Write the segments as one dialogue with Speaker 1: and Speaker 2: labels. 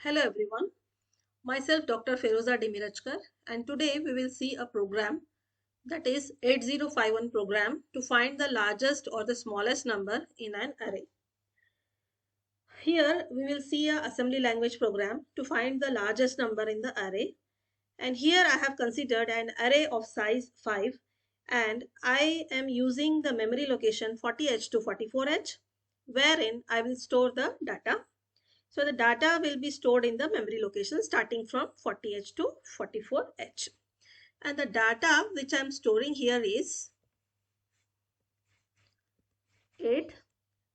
Speaker 1: Hello everyone, myself Dr. Feroza Demirachkar, and today we will see a program, that is 8051 program, to find the largest or the smallest number in an array. Here we will see a assembly language program to find the largest number in the array, and here I have considered an array of size 5 and I am using the memory location 40H to 44H, wherein I will store the data. So the data will be stored in the memory location starting from 40H to 44H. And the data which I am storing here is 8,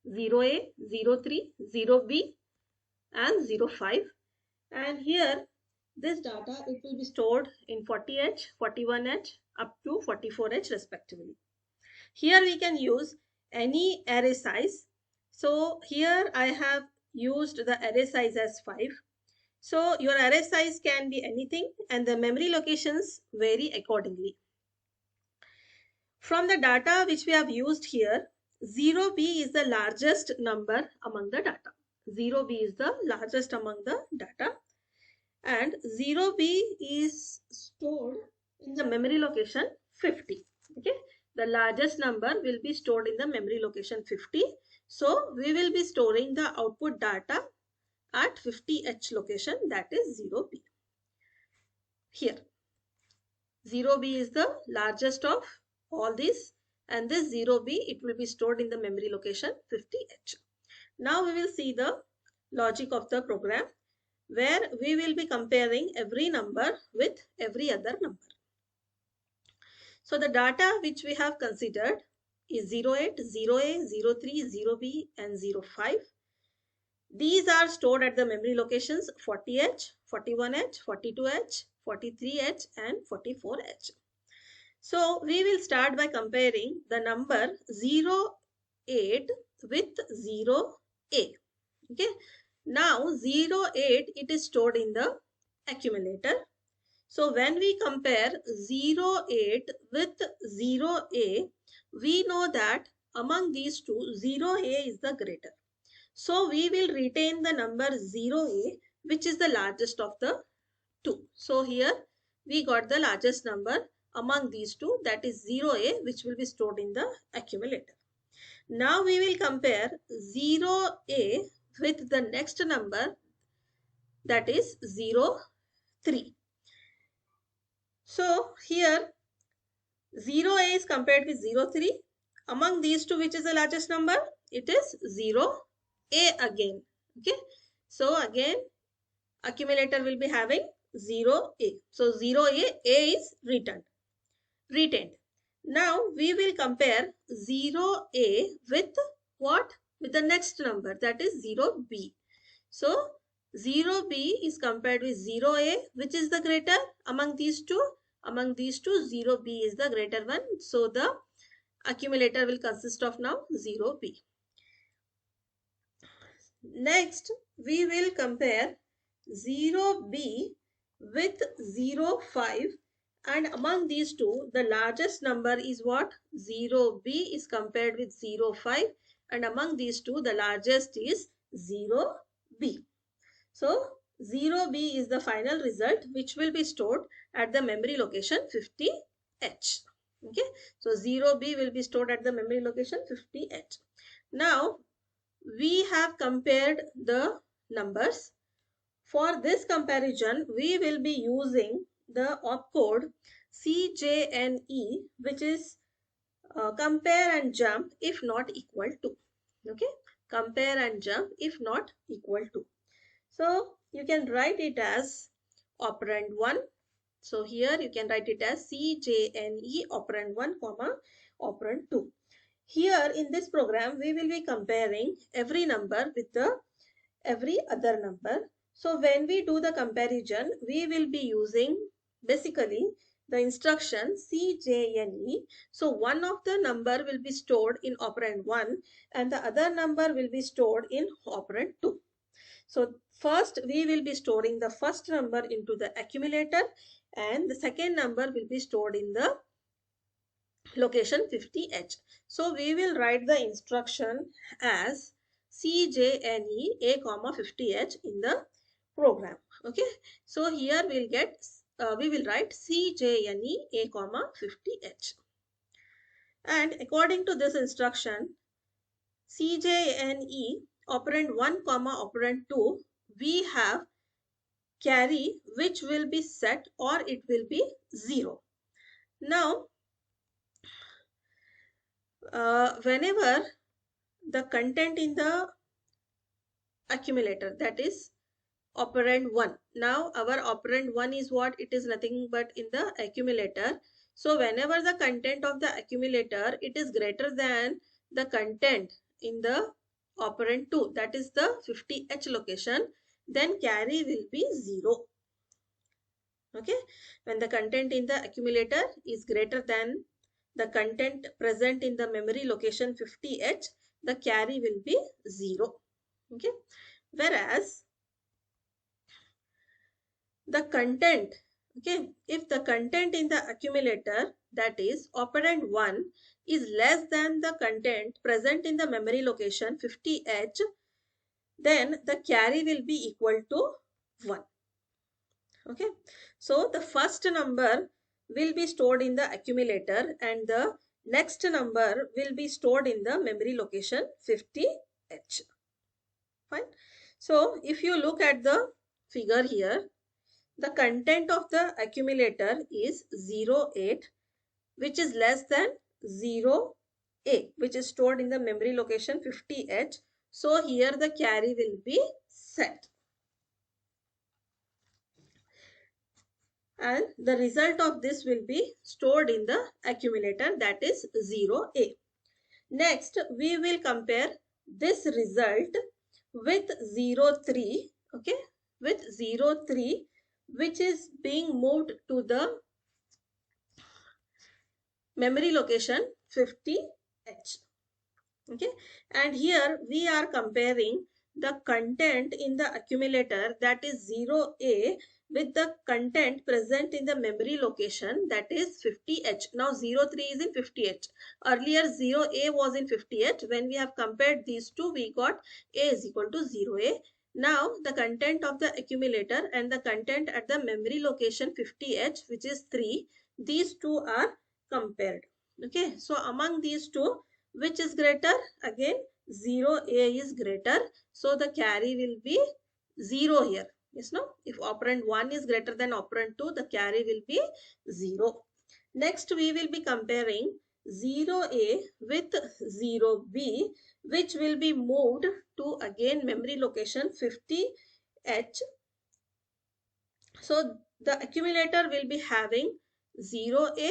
Speaker 1: 0A, 03, 0B and 05. And here this data, it will be stored in 40H, 41H up to 44H respectively. Here we can use any array size. So here I have used the array size as 5. So your array size can be anything and the memory locations vary accordingly. From the data which we have used here, 0B is the largest number among the data. 0B is the largest among the data, and 0B is stored in the memory location 50. Okay, the largest number will be stored in the memory location 50. So we will be storing the output data at 50H location, that is 0B. Here 0B is the largest of all these, and this 0B, it will be stored in the memory location 50H. Now we will see the logic of the program, where we will be comparing every number with every other number. So the data which we have considered is 08, 0A, 03, 0B and 05. These are stored at the memory locations 40H, 41H, 42H, 43H and 44H. So we will start by comparing the number 08 with 0A. Okay. Now 08, it is stored in the accumulator. So when we compare 08 with 0A, we know that among these two, 0A is the greater. So we will retain the number 0A, which is the largest of the two. So here we got the largest number among these two, that is 0A, which will be stored in the accumulator. Now we will compare 0A with the next number, that is 03. So here 0A is compared with 03. Among these two, which is the largest number? It is 0A again. Okay. So again accumulator will be having 0A. So 0A, A is retained. Now we will compare 0A with what? With the next number, that is 0B. So 0B is compared with 0A, which is the greater among these two. Among these two, 0B is the greater one. So the accumulator will consist of now 0B. Next, we will compare 0B with 05, and among these two, the largest number is what? 0B is compared with 05, and among these two, the largest is 0B. So 0B is the final result, which will be stored at the memory location 50H. Okay, so 0B will be stored at the memory location 50H. Now we have compared the numbers. For this comparison, we will be using the opcode CJNE, which is compare and jump if not equal to. Okay, compare and jump if not equal to. So you can write it as operand 1. So here you can write it as CJNE operand 1 comma operand 2. Here in this program, we will be comparing every number with every other number. So when we do the comparison, we will be using basically the instruction CJNE. So one of the number will be stored in operand 1 and the other number will be stored in operand 2. So first we will be storing the first number into the accumulator and the second number will be stored in the location 50H. So we will write the instruction as CJNE A comma 50H in the program. Okay, so here we'll get we will write CJNE A comma 50H, and according to this instruction CJNE operand 1 comma operand 2, we have carry which will be set or it will be 0. Now whenever the content in the accumulator, that is operand 1. Now our operand 1 is what? It is nothing but in the accumulator. So whenever the content of the accumulator it is greater than the content in the operand 2, that is the 50H location, then carry will be 0. Okay, when the content in the accumulator is greater than the content present in the memory location 50H, the carry will be 0. Okay, whereas the content, okay, if the content in the accumulator, that is operand 1, is less than the content present in the memory location 50H, then the carry will be equal to 1. Okay, so the first number will be stored in the accumulator and the next number will be stored in the memory location 50H. Fine. So if you look at the figure here, the content of the accumulator is 08, which is less than 0A, which is stored in the memory location 50H. So here the carry will be set. And the result of this will be stored in the accumulator, that is 0A. Next, we will compare this result with 03, okay, with 03, which is being moved to the memory location 50H. Okay, and here we are comparing the content in the accumulator, that is 0A, with the content present in the memory location, that is 50H. Now 03 is in 50H. Earlier 0A was in 50H. When we have compared these two, we got A is equal to 0A. Now the content of the accumulator and the content at the memory location 50H, which is 3, these two are compared. Okay, so among these two, which is greater? Again 0A is greater, so the carry will be 0 here. Yes, no? If operand 1 is greater than operand 2, the carry will be 0. Next we will be comparing 0A with 0B, which will be moved to again memory location 50H. So the accumulator will be having 0A.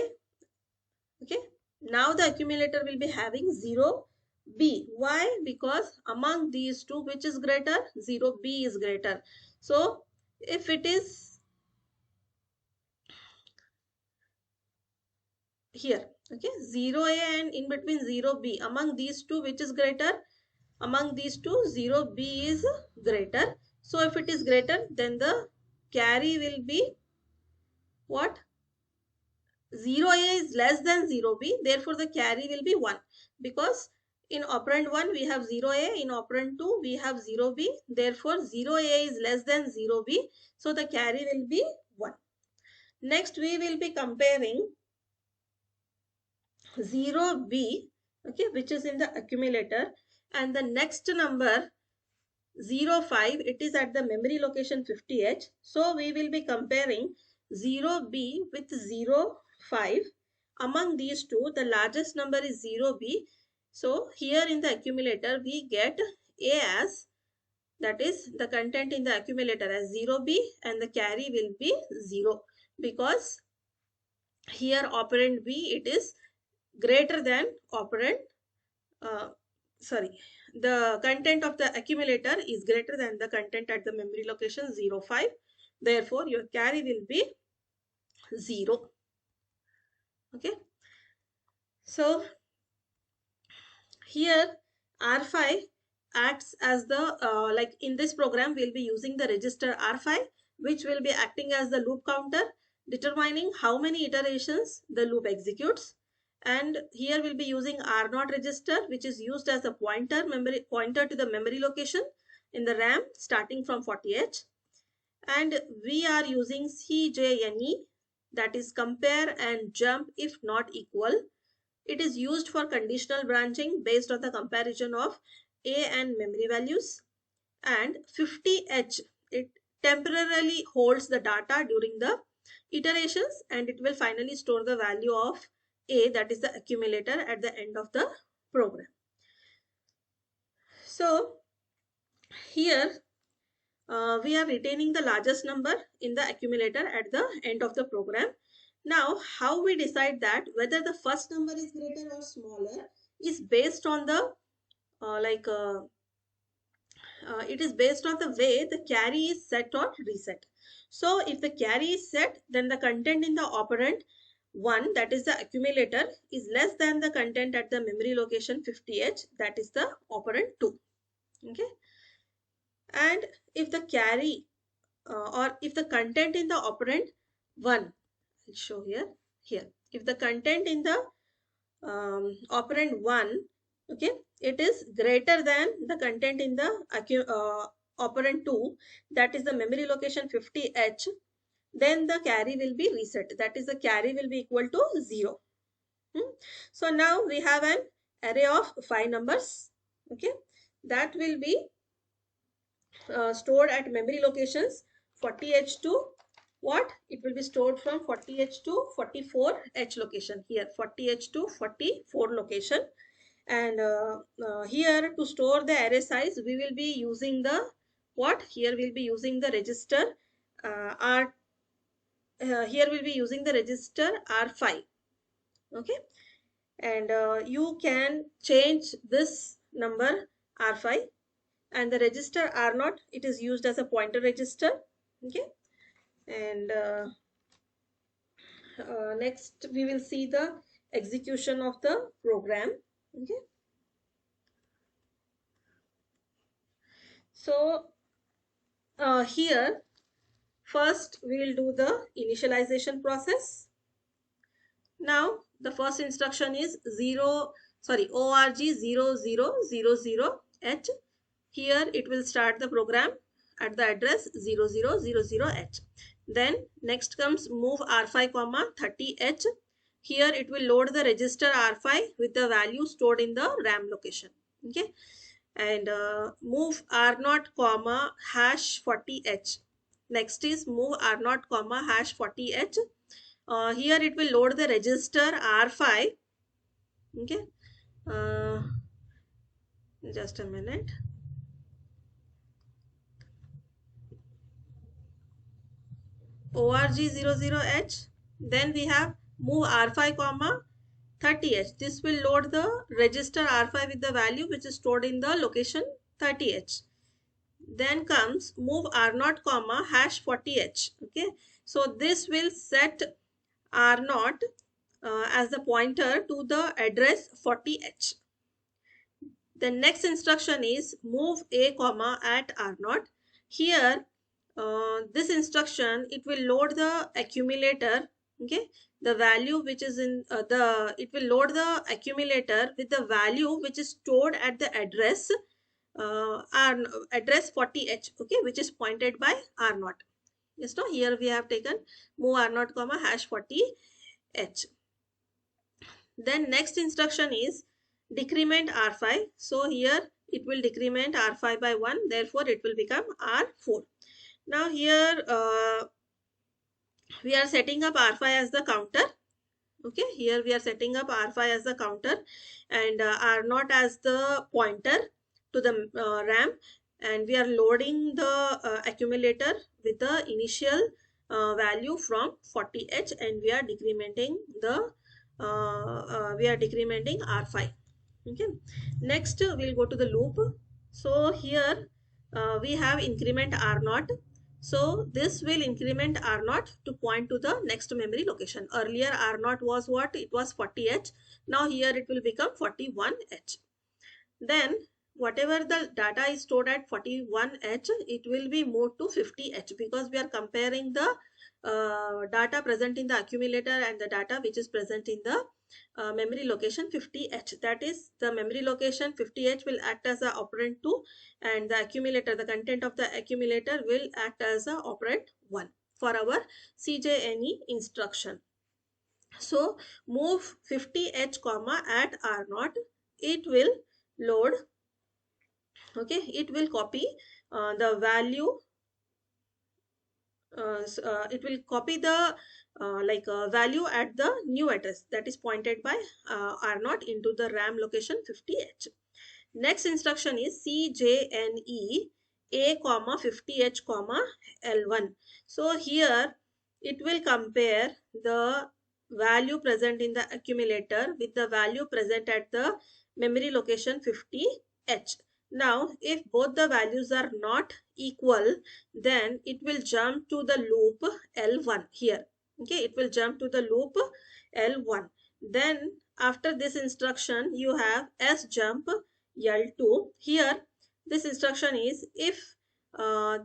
Speaker 1: Okay, now the accumulator will be having 0B. Why? Because among these two, which is greater? 0B is greater. So if it is here, okay, 0A and in between 0B, among these two, which is greater? Among these two, 0B is greater. So if it is greater, then the carry will be what? 0A is less than 0B, therefore the carry will be 1, because in operand 1 we have 0A, in operand 2 we have 0B, therefore 0A is less than 0B, so the carry will be 1. Next we will be comparing 0B, okay, which is in the accumulator, and the next number 05, it is at the memory location 50H. So we will be comparing 0B with 05. Among these two, the largest number is 0B. So here in the accumulator, we get A as, that is the content in the accumulator as 0B, and the carry will be 0, because here operand B, it is greater than operand the content of the accumulator is greater than the content at the memory location 05. Therefore, your carry will be 0. Okay. So, here R5 acts as the, like in this program, we'll be using the register R5, which will be acting as the loop counter, determining how many iterations the loop executes. And here we'll be using R0 register, which is used as a pointer to the memory location in the RAM starting from 40H. and we are using CJNE, that is compare and jump if not equal. It is used for conditional branching based on the comparison of A and memory values. And 50H, it temporarily holds the data during the iterations and it will finally store the value of A, that is the accumulator, at the end of the program. So here we are retaining the largest number in the accumulator at the end of the program. Now, how we decide that whether the first number is greater or smaller is based on the it is based on the way the carry is set or reset. So if the carry is set, then the content in the operand 1, that is the accumulator, is less than the content at the memory location 50H, that is the operand 2. Okay. And if the carry or if the content in the operand 1, I'll show here. If the content in the operand 1, okay, it is greater than the content in the operand 2, that is the memory location 50H, then the carry will be reset, that is the carry will be equal to 0. So now we have an array of 5 numbers, okay, that will be stored at memory locations 40H to what? It will be stored from 40H to 44H location, here 40H to 44 location. And here to store the array size, we will be using the what? Here we'll be using the register here we'll be using the register R5. Okay, and you can change this number R5, and the register R0, it is used as a pointer register. Okay, and next we will see the execution of the program. Okay, so here first we will do the initialization process. Now the first instruction is org0000h. Here it will start the program at the address 0000h. Then next comes move R5 comma 30h. Here it will load the register R5 with the value stored in the RAM location. Okay, and move R0 comma hash 40h. Next is move R0 comma hash 40h. Here it will load the register R5. Okay, just a minute. org00h. Then we have move R5 comma 30h. This will load the register R5 with the value which is stored in the location 30h. Then comes move R0 comma hash 40h. Okay, so this will set R0 as the pointer to the address 40h. The next instruction is move A comma at R0. Here this instruction, it will load the accumulator. Okay, the value which is in it will load the accumulator with the value which is stored at the address address 40h, okay, which is pointed by R0. Yes, no, here we have taken move R0 comma hash 40h. Then next instruction is decrement R5. So here it will decrement R5 by 1, therefore it will become R4. Now here we are setting up R5 as the counter. Okay, here we are setting up R5 as the counter and R0 as the pointer to the RAM, and we are loading the accumulator with the initial value from 40h, and we are decrementing the R5. Okay, next we'll go to the loop. So here we have increment R0. So this will increment R0 to point to the next memory location. Earlier R0 was what? It was 40h. Now here it will become 41h. Then whatever the data is stored at 41H, it will be moved to 50H, because we are comparing the data present in the accumulator and the data which is present in the memory location 50H. That is, the memory location 50H will act as a operand 2, and the accumulator, the content of the accumulator, will act as a operand 1 for our CJNE instruction. So move 50H comma at R0, it will load, okay, it will copy the value, it will copy the value at the new address that is pointed by R0 into the RAM location 50H. Next instruction is CJNE A comma 50H comma L1. So here it will compare the value present in the accumulator with the value present at the memory location 50H. Now, if both the values are not equal, then it will jump to the loop L1 here. Okay, it will jump to the loop L1. Then after this instruction, you have S jump L2. Here, this instruction is if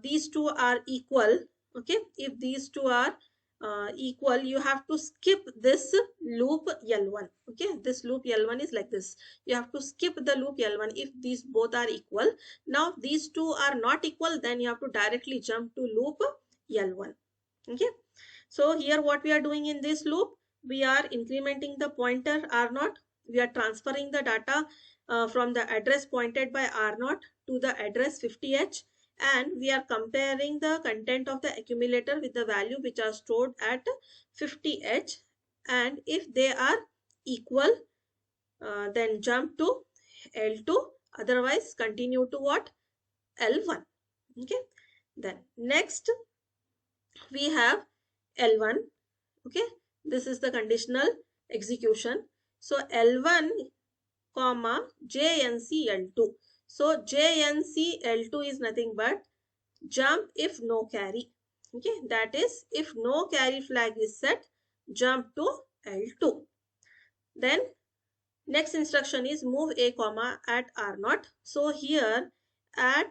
Speaker 1: these two are equal. Okay, if these two are equal, you have to skip this loop L1. Okay, this loop L1 is like this. You have to skip the loop L1 if these both are equal. Now these two are not equal, then you have to directly jump to loop L1. Okay, so here what we are doing in this loop, we are incrementing the pointer R0. We are transferring the data from the address pointed by R0 to the address 50H, and we are comparing the content of the accumulator with the value which are stored at 50H, and if they are equal, then jump to L2, otherwise continue to what? L1. Okay, then next we have L1. Okay, this is the conditional execution. So L1 comma JNCL2. So JNCL2 is nothing but jump if no carry. Okay, that is, if no carry flag is set, jump to L2. Then next instruction is move A comma at R0. So here at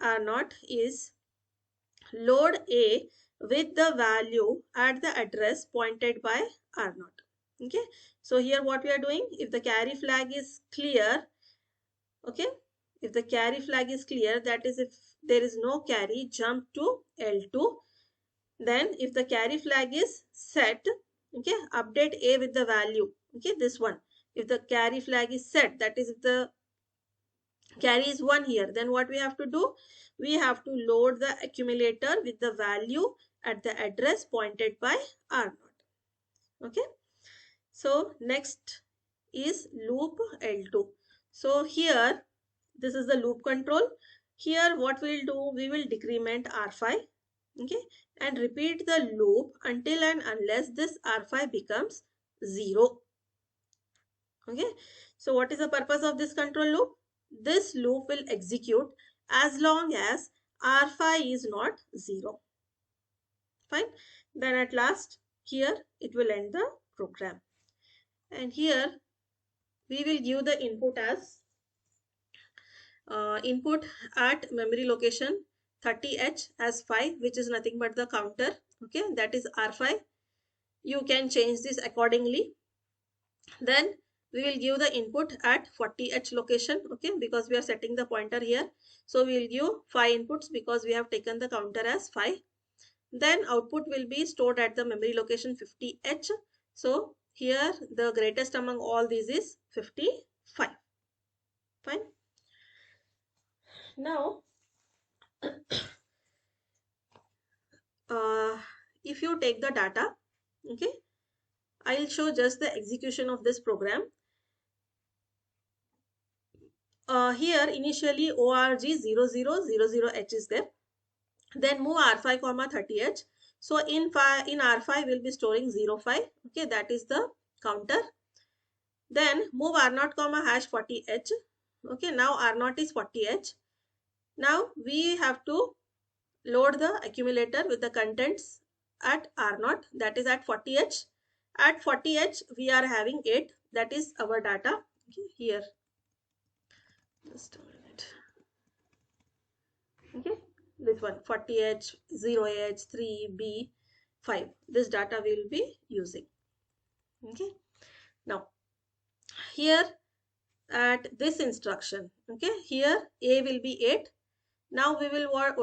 Speaker 1: R0 is load A with the value at the address pointed by R0. Okay, so here what we are doing, if the carry flag is clear, okay, if the carry flag is clear, that is, if there is no carry, jump to L2. Then if the carry flag is set, okay, update A with the value. Okay, this one, if the carry flag is set, that is, if the carry is 1 here, then what we have to do, we have to load the accumulator with the value at the address pointed by R0. Okay, so next is loop L2. So here, this is the loop control. Here what we will do, we will decrement R5, okay, and repeat the loop until and unless this R5 becomes 0. Okay, so what is the purpose of this control loop? This loop will execute as long as R5 is not 0. Fine. Then at last, here it will end the program. And here we will give the input as input at memory location 30H as 5, which is nothing but the counter. Okay, that is R5. You can change this accordingly. Then we will give the input at 40H location. Okay, because we are setting the pointer here. So we will give 5 inputs because we have taken the counter as 5. Then output will be stored at the memory location 50H. So here the greatest among all these is 55. Fine. Now, if you take the data, okay, I'll show just the execution of this program. Here initially org0000H is there. Then move R5 comma 30H. So in R5 we'll be storing 05. Okay, that is the counter. Then move R0 comma hash 40H. Okay, now R0 is 40H. Now we have to load the accumulator with the contents at R0, that is at 40H. At 40H we are having 8, that is our data. Okay, here just a minute. Okay, this one 40H, 0H, 3B, 5. This data we will be using. Okay, now here at this instruction, okay, here A will be 8. Now we will what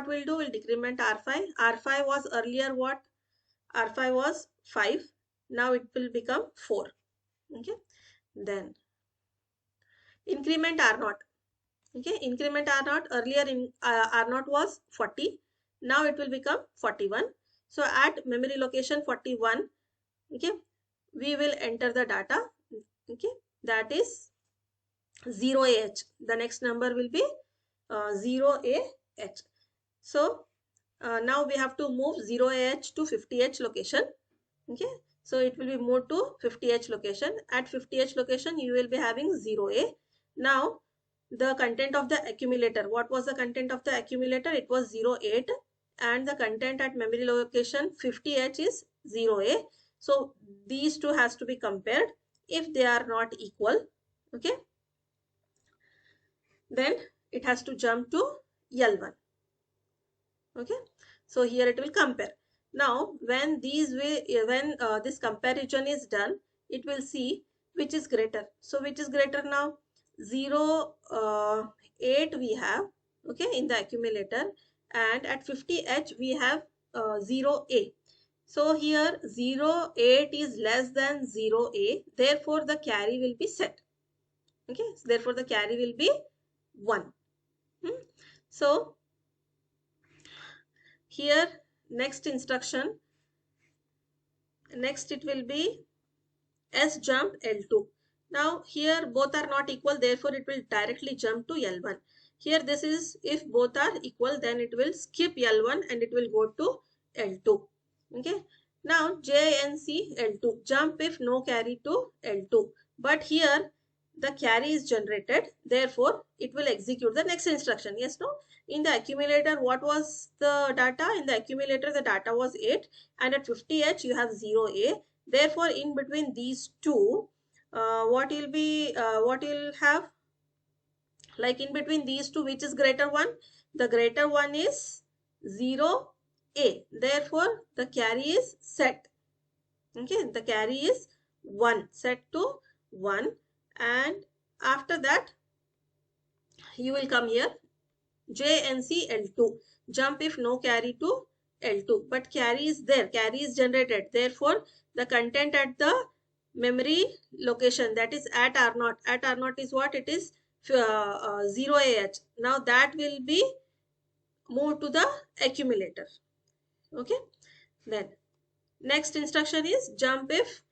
Speaker 1: we'll do, we'll decrement R5. R5 was earlier what? R5 was 5. Now it will become 4. Okay, then increment R0. Okay, increment R0, earlier in R0 was 40. Now it will become 41. So at memory location 41, okay, we will enter the data. Okay, that is 0AH. The next number will be 0AH. So now we have to move 0AH to 50H location. Okay, so it will be moved to 50H location. At 50H location you will be having 0A. Now the content of the accumulator, what was the content of the accumulator? It was 08, and the content at memory location 50H is 0A. So these two has to be compared. If they are not equal, okay, then it has to jump to L1. Okay, so here it will compare. Now when this comparison is done, it will see which is greater. So which is greater now? 0 8 we have, okay, in the accumulator, and at 50H we have 0A. So here 0 8 is less than 0A, therefore the carry will be set. Okay, so therefore the carry will be 1. So here next instruction, next it will be S jump L2. Now here both are not equal, therefore it will directly jump to L1. Here this is, if both are equal, then it will skip L1 and it will go to L2. Okay, now JNC L2, jump if no carry to L2. But here the carry is generated, therefore it will execute the next instruction. Yes, no? In the accumulator, what was the data? In the accumulator, the data was 8, and at 50H you have 0A. Therefore, in between these two, what you'll have, like in between these two, which is greater one? The greater one is 0A. Therefore, the carry is set. Okay, the carry is 1, set to 1, and after that you will come here JNC L2, jump if no carry to L2, but carry is there, carry is generated, therefore the content at the memory location, that is at R0, at R0 is what? It is 0AH. Now that will be moved to the accumulator. Okay, then next instruction is jump if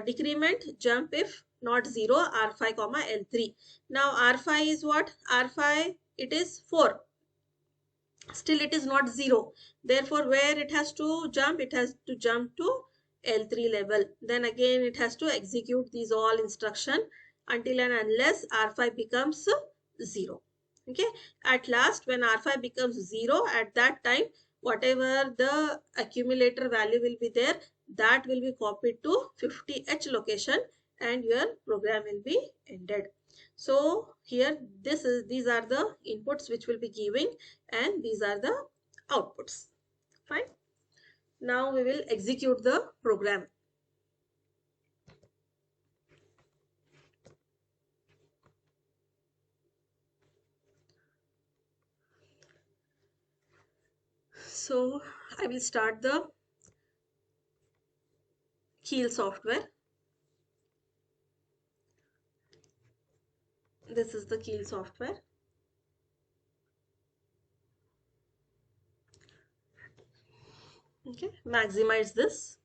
Speaker 1: decrement, jump if not 0, R5 comma L3. Now R5 is what? R5, it is 4. Still it is not 0. Therefore, where it has to jump? It has to jump to L3 level. Then again it has to execute these all instruction until and unless R5 becomes 0. Okay. At last, when R5 becomes 0, at that time, whatever the accumulator value will be there, that will be copied to 50H location and your program will be ended. So here these are the inputs which will be giving, and these are the outputs. Fine. Now we will execute the program. So I will start the Keil software. This is the Keil software. Okay, maximize this.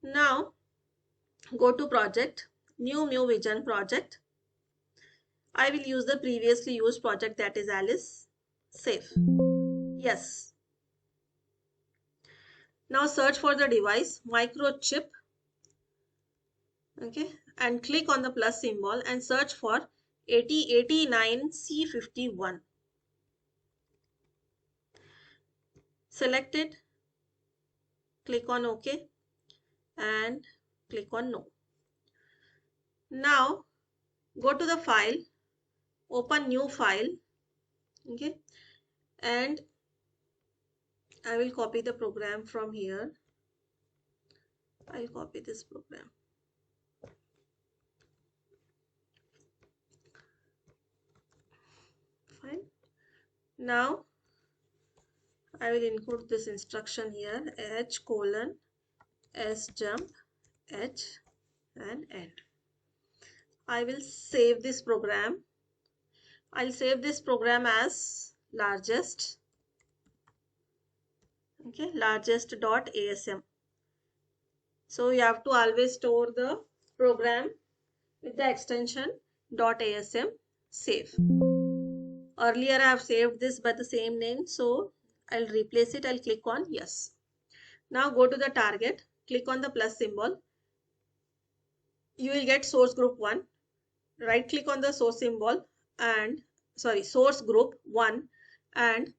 Speaker 1: Now go to project, new vision project. I will use the previously used project, that is Alice. Save. Yes. Now search for the device microchip. Okay, and click on the plus symbol and search for 8089C51. Select it, click on OK and click on No. Now go to the file, open new file, Okay, and I will copy the program from here. I'll copy this program. Fine. Now I will include this instruction here, h colon s jump h and end. I will save this program. I'll save this program as largest. Okay, largest dot asm. So you have to always store the program with the extension .asm save. Earlier I have saved this by the same name, so I'll replace it. I'll click on yes. Now go to the target, click on the plus symbol. You will get source group 1. Right click on the source symbol and source group 1 and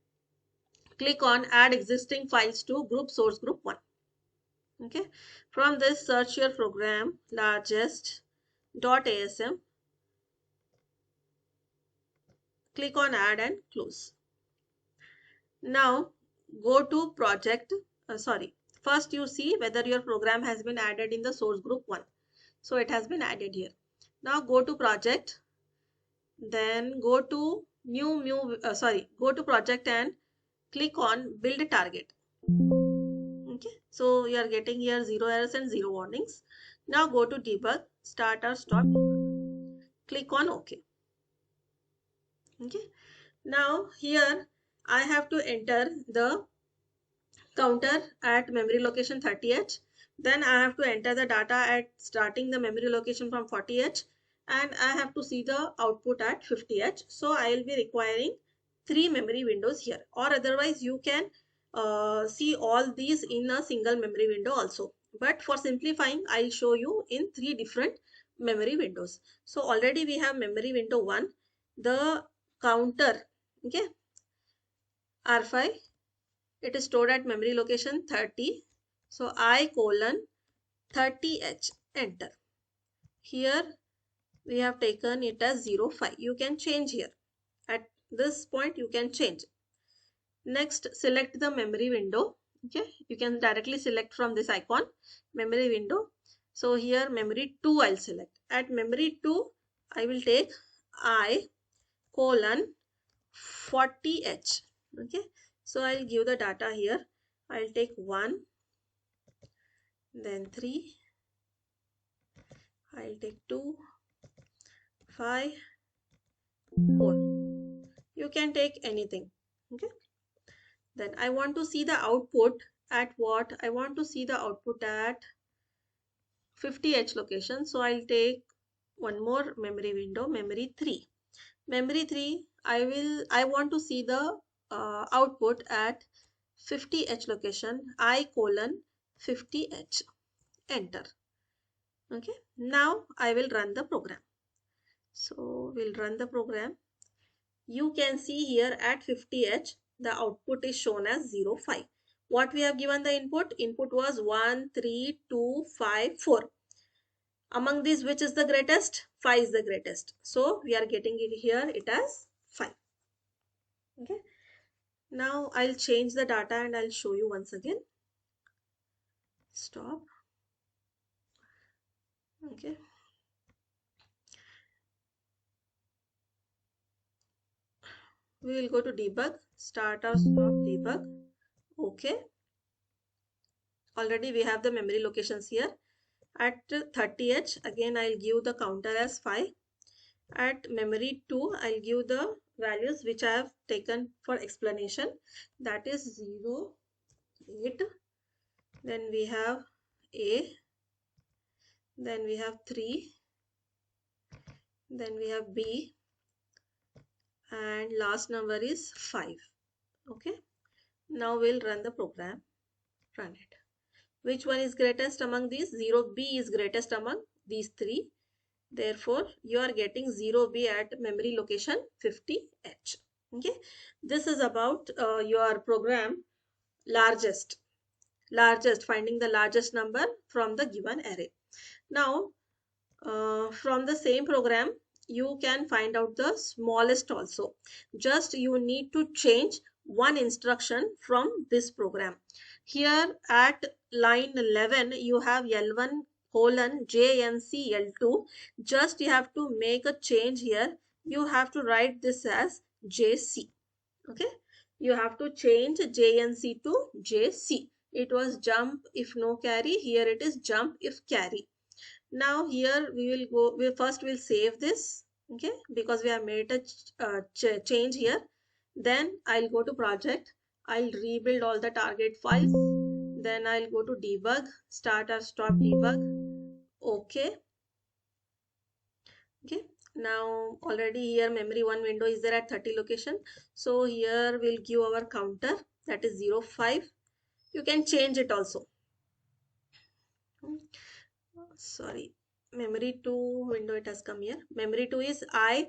Speaker 1: click on add existing files to group source group 1. Okay, from this search your program largest .asm, click on add and close. Now go to project, first you see whether your program has been added in the source group 1. So it has been added here. Now go to project, then go to go to project and click on build a target. Okay, so you are getting here 0 errors and 0 warnings. Now go to debug, start or stop, click on OK. Okay, now here I have to enter the counter at memory location 30h. Then I have to enter the data at starting the memory location from 40h, and I have to see the output at 50h. So I will be requiring 3 memory windows here, or otherwise you can see all these in a single memory window also. But for simplifying, I'll show you in 3 different memory windows. So already we have memory window 1, the counter, okay, R5. It is stored at memory location 30. So I colon 30h, enter. Here we have taken it as 05. You can change here. At this point you can change. Next, select the memory window. Okay, you can directly select from this icon, memory window. So here memory 2 I'll select. At memory 2 I will take I colon 40h. Okay, so I'll give the data here. I'll take 1, then 3, I'll take 2, 5, 4. You can take anything. Okay, then I want to see the output at what? I want to see the output at 50h location. So I'll take one more memory window, memory 3. Memory 3, I want to see the output at 50h location, I colon 50h, enter. Okay, now I will run the program. So we'll run the program. You can see here at 50h the output is shown as 05. What we have given the input? Input was 1, 3, 2, 5, 4. Among these, which is the greatest? 5 is the greatest. So we are getting it here, it as 5. Okay. Now I'll change the data and I'll show you once again. Stop. Okay. We will go to debug, start or stop debug. Okay. Already we have the memory locations here. At 30h, again I'll give the counter as 5. At memory 2, I'll give the values which I have taken for explanation. That is 0, 8. Then we have A. Then we have 3. Then we have B. And last number is 5. Okay. Now we'll run the program. Run it. Which one is greatest among these? 0B is greatest among these 3. Therefore, you are getting 0B at memory location 50h. Okay. This is about your program largest, finding the largest number from the given array. Now, from the same program, you can find out the smallest also. Just you need to change one instruction from this program. Here at line 11 you have L1 colon JNC L2. Just you have to make a change here. You have to write this as JC. Okay, you have to change JNC to JC. It was jump if no carry, here it is jump if carry. Now here we will go, we first will save this, okay, because we have made a change here. Then I'll go to project, I'll rebuild all the target files, then I'll go to debug, start or stop debug. Okay, okay, now already here memory 1 window is there at 30 location. So here we'll give our counter, that is 05. You can change it also. Sorry, memory 2 window it has come here. Memory 2 is I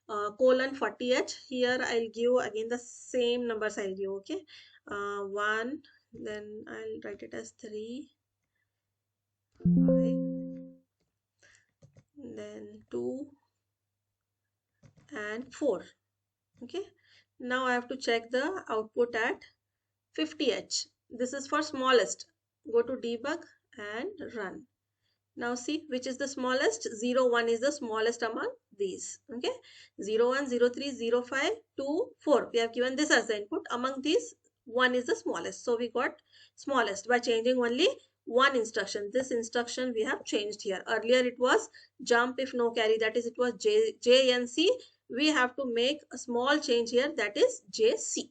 Speaker 1: colon 40h. Here I'll give again the same numbers I'll give. Okay, 1, then I'll write it as 3, 5, then 2 and 4. Okay, now I have to check the output at 50h. This is for smallest. Go to debug and run. Now see which is the smallest. 01 is the smallest among these. Okay, 01, 03, 05, 2, 4. We have given this as the input. Among these, 1 is the smallest. So we got smallest by changing only one instruction. This instruction we have changed here. Earlier it was jump if no carry, that is it was JNC. We have to make a small change here, that is JC.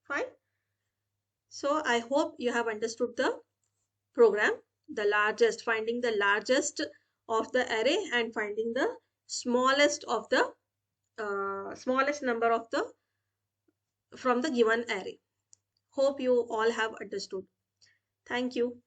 Speaker 1: Fine. So I hope you have understood the program. The largest, finding the largest of the array and finding the smallest of the smallest number of the from the given array. Hope you all have understood. Thank you.